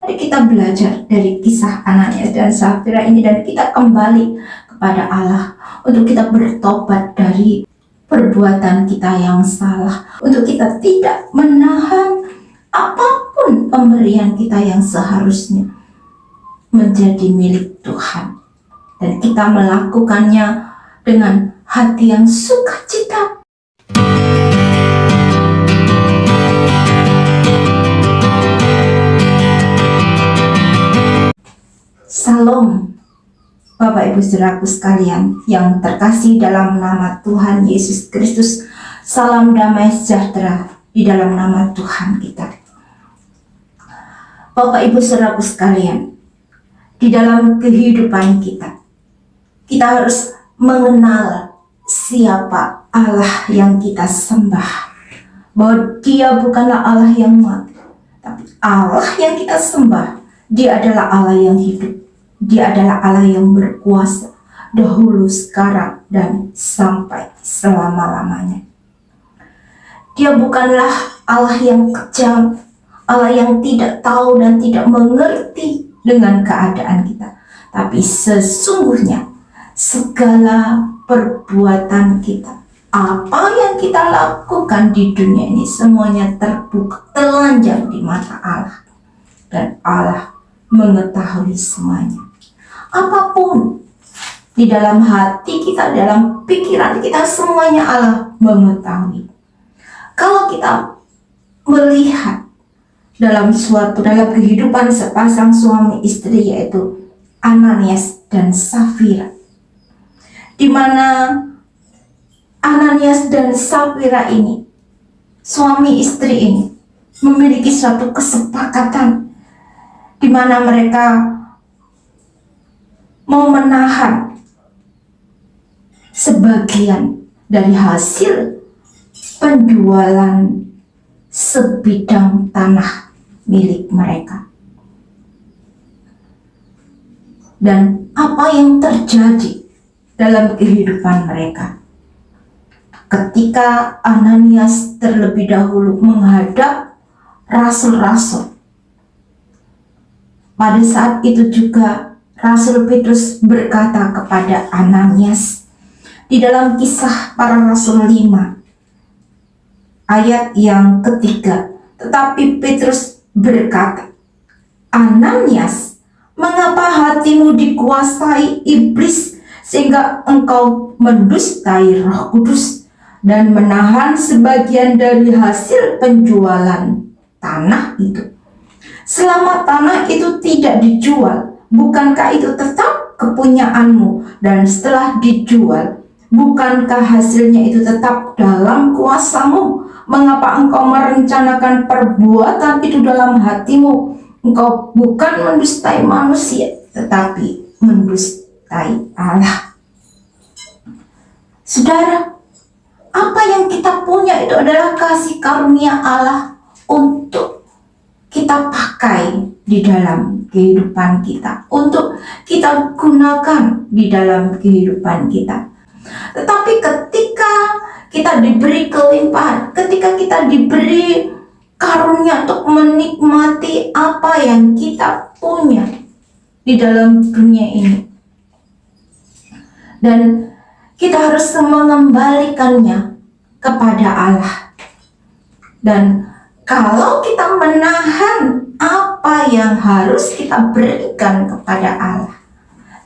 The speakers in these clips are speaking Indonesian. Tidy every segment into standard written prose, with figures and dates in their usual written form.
Mari kita belajar dari kisah Ananias dan Safira ini dan kita kembali kepada Allah untuk kita bertobat dari perbuatan kita yang salah, untuk kita tidak menahan apapun pemberian kita yang seharusnya menjadi milik Tuhan, dan kita melakukannya dengan hati yang sukacita. Salam, Bapak Ibu Saudaraku sekalian yang terkasih dalam nama Tuhan Yesus Kristus. Salam damai sejahtera di dalam nama Tuhan kita. Bapak Ibu Saudaraku sekalian, di dalam kehidupan kita harus mengenal siapa Allah yang kita sembah. Bahwa Dia bukanlah Allah yang mati, tapi Allah yang kita sembah, Dia adalah Allah yang hidup. Dia adalah Allah yang berkuasa dahulu, sekarang, dan sampai selama-lamanya. Dia bukanlah Allah yang kejam, Allah yang tidak tahu dan tidak mengerti dengan keadaan kita. Tapi sesungguhnya segala perbuatan kita, apa yang kita lakukan di dunia ini, semuanya terbuka, telanjang di mata Allah. Dan Allah mengetahui semuanya. Apapun di dalam hati kita, dalam pikiran kita, semuanya Allah mengetahui. Kalau kita melihat dalam kehidupan sepasang suami istri, yaitu Ananias dan Safira, di mana Ananias dan Safira ini, suami istri ini, memiliki suatu kesepakatan di mana mereka mau menahan sebagian dari hasil penjualan sebidang tanah milik mereka. Dan apa yang terjadi dalam kehidupan mereka ketika Ananias terlebih dahulu menghadap rasul-rasul? Pada saat itu juga Rasul Petrus berkata kepada Ananias di dalam Kisah Para Rasul 5 ayat yang ketiga. Tetapi Petrus berkata, "Ananias, mengapa hatimu dikuasai iblis sehingga engkau mendustai Roh Kudus dan menahan sebagian dari hasil penjualan tanah itu? Selama tanah itu tidak dijual, bukankah itu tetap kepunyaanmu? Dan setelah dijual, bukankah hasilnya itu tetap dalam kuasamu? Mengapa engkau merencanakan perbuatan itu dalam hatimu? Engkau bukan mendustai manusia, tetapi mendustai Allah." Saudara, apa yang kita punya itu adalah kasih karunia Allah untuk kita pakai di dalam kehidupan kita, untuk kita gunakan di dalam kehidupan kita. Tetapi ketika kita diberi kelimpahan, ketika kita diberi karunia untuk menikmati apa yang kita punya di dalam dunia ini, dan kita harus mengembalikannya kepada Allah. Dan kalau kita menahan apa yang harus kita berikan kepada Allah,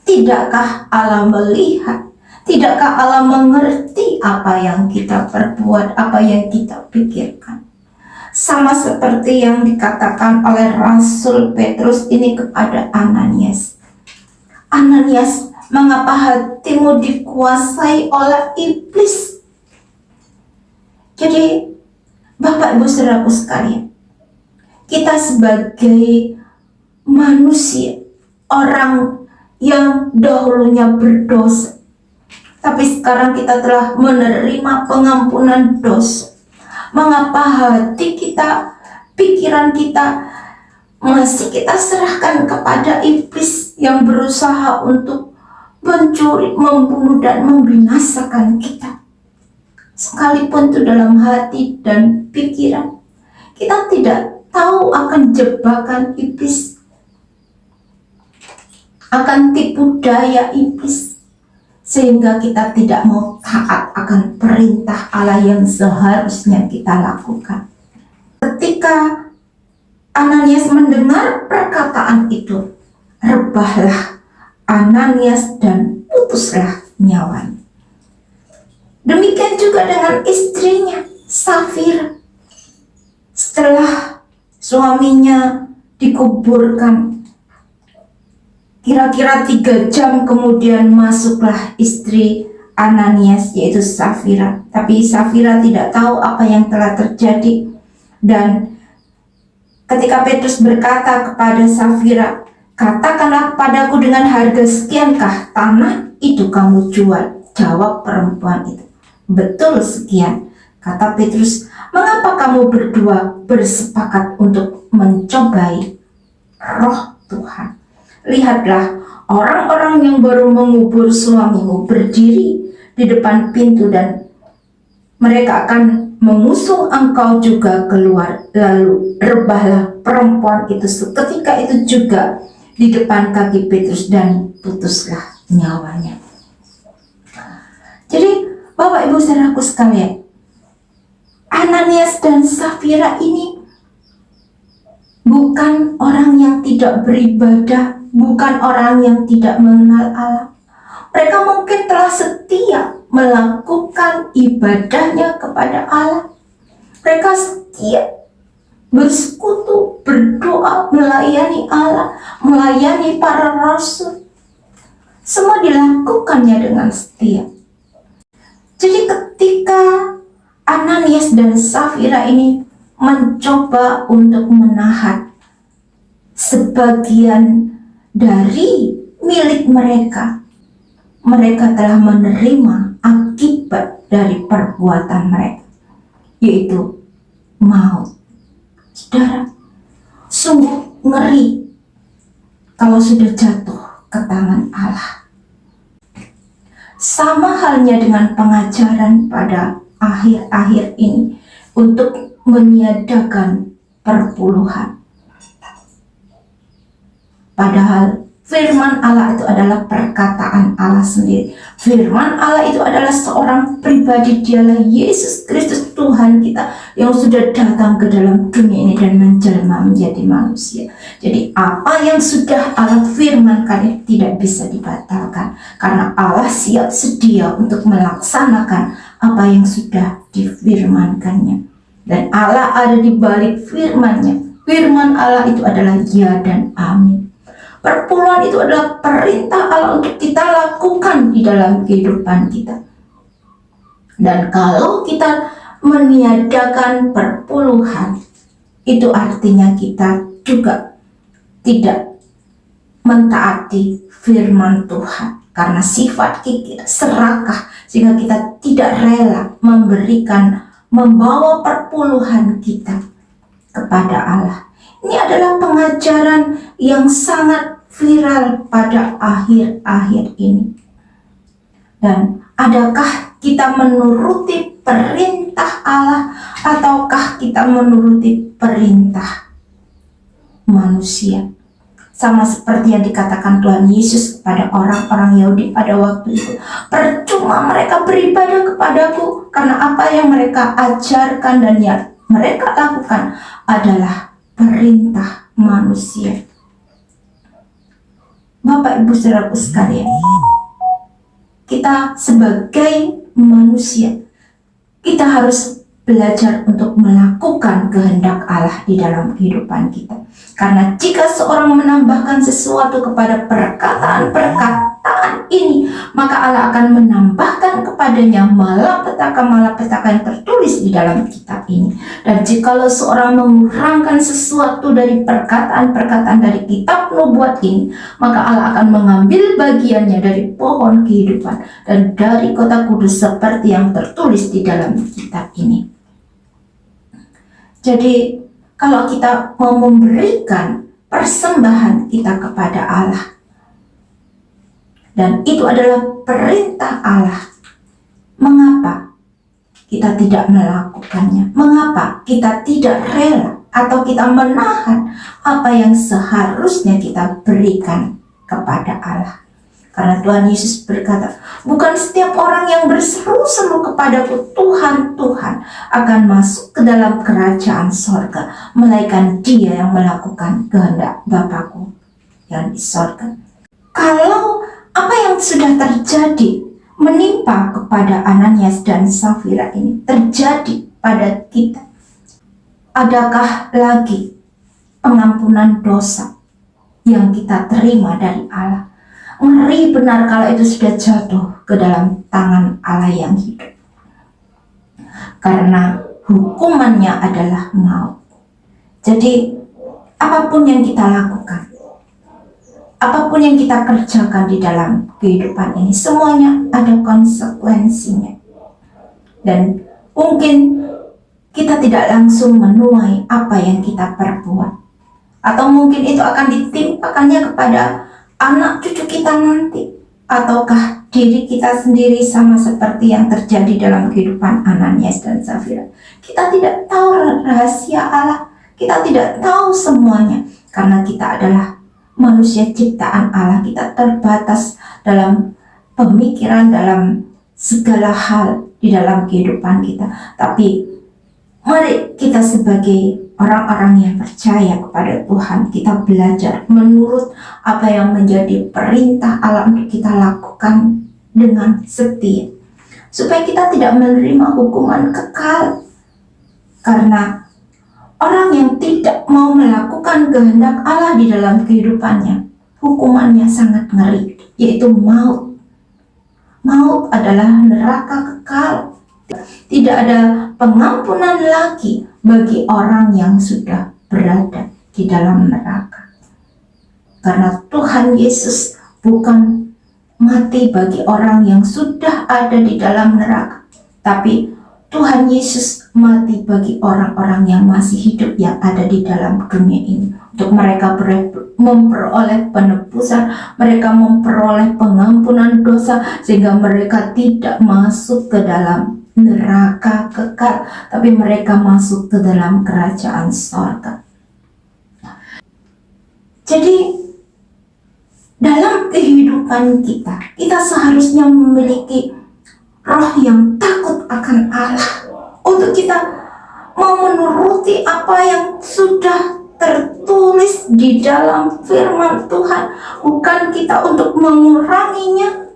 tidakkah Allah melihat? Tidakkah Allah mengerti apa yang kita perbuat, apa yang kita pikirkan? Sama seperti yang dikatakan oleh Rasul Petrus ini kepada Ananias. "Ananias, mengapa hatimu dikuasai oleh iblis?" Jadi, Bapak Ibu Saudaraku sekalian, kita sebagai manusia, orang yang dahulunya berdosa, tapi sekarang kita telah menerima pengampunan dosa. Mengapa hati kita, pikiran kita masih kita serahkan kepada iblis yang berusaha untuk mencuri, membunuh, dan membinasakan kita? Sekalipun itu dalam hati dan pikiran, kita tidak tahu akan jebakan iblis. akan tipu daya iblis, sehingga kita tidak mau taat akan perintah Allah yang seharusnya kita lakukan. Ketika Ananias mendengar perkataan itu, rebahlah Ananias dan putuslah nyawanya. Demikian juga dengan istrinya Safira. Setelah suaminya dikuburkan, kira-kira 3 jam kemudian masuklah istri Ananias, yaitu Safira. Tapi Safira tidak tahu apa yang telah terjadi. Dan ketika Petrus berkata kepada Safira, "Katakanlah padaku, dengan harga sekiankah tanah itu kamu jual?" Jawab perempuan itu, "Betul sekian." Kata Petrus, "Mengapa kamu berdua bersepakat untuk mencobai roh Tuhan? Lihatlah, orang-orang yang baru mengubur suamimu berdiri di depan pintu dan mereka akan mengusung engkau juga keluar." Lalu rebahlah perempuan itu seketika itu juga di depan kaki Petrus dan putuslah nyawanya. Jadi Bapak Ibu saudaraku sekalian, Ananias dan Safira ini bukan orang yang tidak beribadah, bukan orang yang tidak mengenal Allah. Mereka mungkin telah setia melakukan ibadahnya kepada Allah. Mereka setia bersekutu, berdoa, melayani Allah, melayani para rasul. Semua dilakukannya dengan setia. Jadi ketika Ananias dan Safira ini mencoba untuk menahan sebagian dari milik mereka, mereka telah menerima akibat dari perbuatan mereka, yaitu maut. Saudara, sungguh ngeri kalau sudah jatuh ke tangan Allah. Sama halnya dengan pengajaran pada akhir-akhir ini untuk meniadakan perpuluhan. Padahal firman Allah itu adalah perkataan Allah sendiri. Firman Allah itu adalah seorang pribadi, dialah Yesus Kristus Tuhan kita yang sudah datang ke dalam dunia ini dan menjelma menjadi manusia. Jadi apa yang sudah Allah firmankan tidak bisa dibatalkan, karena Allah siap sedia untuk melaksanakan apa yang sudah difirmankannya. Dan Allah ada di balik firman-Nya. Firman Allah itu adalah ya dan amin. Perpuluhan itu adalah perintah Allah untuk kita lakukan di dalam kehidupan kita. Dan kalau kita meniadakan perpuluhan, itu artinya kita juga tidak mentaati firman Tuhan. Karena sifat kita serakah, sehingga kita tidak rela membawa perpuluhan kita kepada Allah. Ini adalah pengajaran yang sangat viral pada akhir-akhir ini. Dan adakah kita menuruti perintah Allah ataukah kita menuruti perintah manusia? Sama seperti yang dikatakan Tuhan Yesus kepada orang-orang Yahudi pada waktu itu. Percuma mereka beribadah kepadaku, karena apa yang mereka ajarkan dan yang mereka lakukan adalah perintah manusia. Bapak Ibu saudaraku sekalian, kita sebagai manusia, kita harus belajar untuk melakukan kehendak Allah di dalam kehidupan kita. Karena jika seorang menambahkan sesuatu kepada perkataan ini, maka Allah akan menambahkan kepadanya malapetaka yang tertulis di dalam kitab ini. Dan jikalau seorang mengurangkan sesuatu dari perkataan-perkataan dari kitab nubuat ini, maka Allah akan mengambil bagiannya dari pohon kehidupan dan dari kota kudus seperti yang tertulis di dalam kitab ini. Jadi kalau kita mau memberikan persembahan kita kepada Allah, dan itu adalah perintah Allah, mengapa kita tidak melakukannya? Mengapa kita tidak rela atau kita menahan apa yang seharusnya kita berikan kepada Allah. Karena Tuhan Yesus berkata, bukan setiap orang yang berseru-seru kepadaku, Tuhan, Tuhan, akan masuk ke dalam kerajaan sorga, melainkan dia yang melakukan kehendak Bapakku yang di sorga. Kalau apa yang sudah terjadi menimpa kepada Ananias dan Safira ini terjadi pada kita, adakah lagi pengampunan dosa yang kita terima dari Allah? Ngeri benar kalau itu sudah jatuh ke dalam tangan Allah yang hidup. Karena hukumannya adalah maut. Jadi apapun yang kita lakukan, apapun yang kita kerjakan di dalam kehidupan ini, semuanya ada konsekuensinya. Dan mungkin kita tidak langsung menuai apa yang kita perbuat. Atau mungkin itu akan ditimpakannya kepada anak cucu kita nanti, ataukah diri kita sendiri, sama seperti yang terjadi dalam kehidupan Ananias dan Safira. Kita tidak tahu rahasia Allah, kita tidak tahu semuanya, karena kita adalah manusia ciptaan Allah. Kita terbatas dalam pemikiran, dalam segala hal di dalam kehidupan kita. Tapi mari kita sebagai orang-orang yang percaya kepada Tuhan, kita belajar menurut apa yang menjadi perintah Allah untuk kita lakukan dengan setia, supaya kita tidak menerima hukuman kekal. Karena orang yang tidak mau melakukan kehendak Allah di dalam kehidupannya, hukumannya sangat ngeri, yaitu maut. Maut adalah neraka kekal. Tidak ada pengampunan lagi bagi orang yang sudah berada di dalam neraka. Karena Tuhan Yesus bukan mati bagi orang yang sudah ada di dalam neraka, tapi Tuhan Yesus mati bagi orang-orang yang masih hidup yang ada di dalam dunia ini, untuk mereka memperoleh penebusan, mereka memperoleh pengampunan dosa, sehingga mereka tidak masuk ke dalam neraka kekal, tapi mereka masuk ke dalam kerajaan sorga. Jadi dalam kehidupan kita, kita seharusnya memiliki roh yang takut akan Allah, untuk kita mau menuruti apa yang sudah tertulis di dalam firman Tuhan. Bukan kita untuk menguranginya,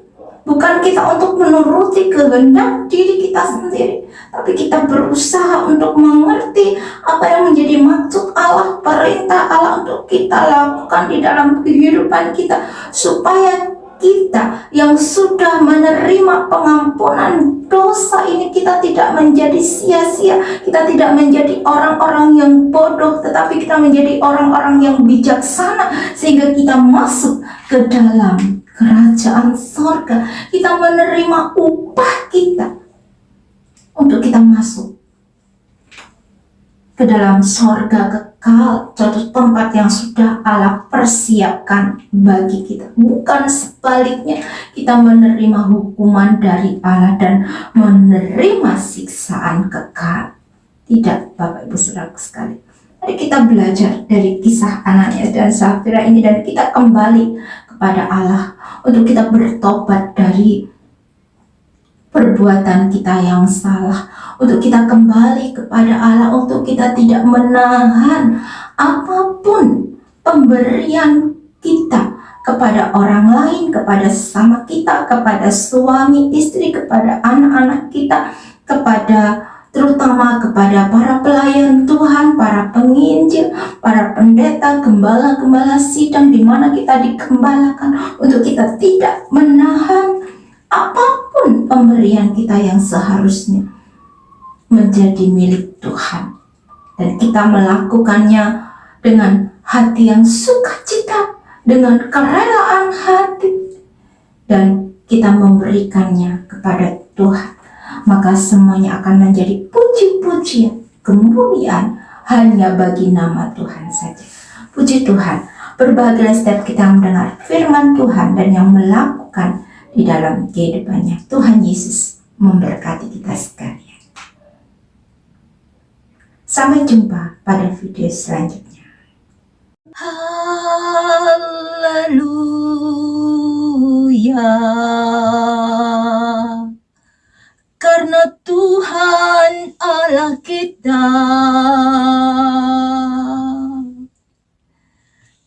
bukan kita untuk menuruti kehendak diri kita sendiri, tapi kita berusaha untuk mengerti apa yang menjadi maksud Allah, perintah Allah untuk kita lakukan di dalam kehidupan kita, supaya kita yang sudah menerima pengampunan dosa ini, kita tidak menjadi sia-sia, kita tidak menjadi orang-orang yang bodoh, tetapi kita menjadi orang-orang yang bijaksana, sehingga kita masuk ke dalam kerajaan sorga. Kita menerima upah kita untuk kita masuk ke dalam sorga kekal, suatu tempat yang sudah Allah persiapkan bagi kita. Bukan sebaliknya, kita menerima hukuman dari Allah dan menerima siksaan kekal. Tidak, Bapak Ibu Saudara sekalian. Mari kita belajar dari kisah Ananias dan Safira ini, dan kita kembali kepada Allah untuk kita bertobat dari perbuatan kita yang salah, untuk kita kembali kepada Allah, untuk kita tidak menahan apapun pemberian kita kepada orang lain, kepada sesama kita, kepada suami, istri, kepada anak-anak kita, terutama kepada para pelayan Tuhan, para penginjil, para pendeta, gembala-gembala sidang di mana kita digembalakan, untuk kita tidak menahan apapun pemberian kita yang seharusnya menjadi milik Tuhan, dan kita melakukannya dengan hati yang sukacita, dengan kerelaan hati, dan kita memberikannya kepada Tuhan. Maka semuanya akan menjadi puji-pujian, kemuliaan hanya bagi nama Tuhan saja. Puji Tuhan, berbahagialah setiap kita yang mendengar firman Tuhan dan yang melakukan di dalam kehidupannya. Tuhan Yesus memberkati kita sekalian. Sampai jumpa pada video selanjutnya. Haleluya.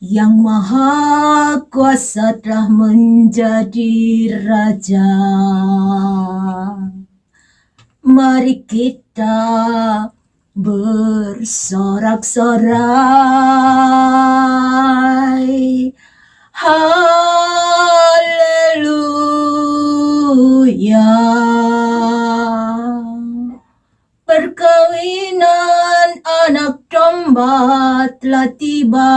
Yang Maha Kuasa telah menjadi Raja. Mari kita bersorak-sorai. Haleluya. Perkawinan anak domba telah tiba.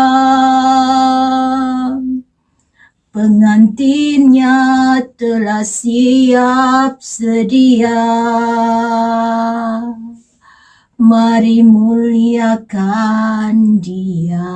Pengantinnya telah siap sedia. Mari muliakan Dia.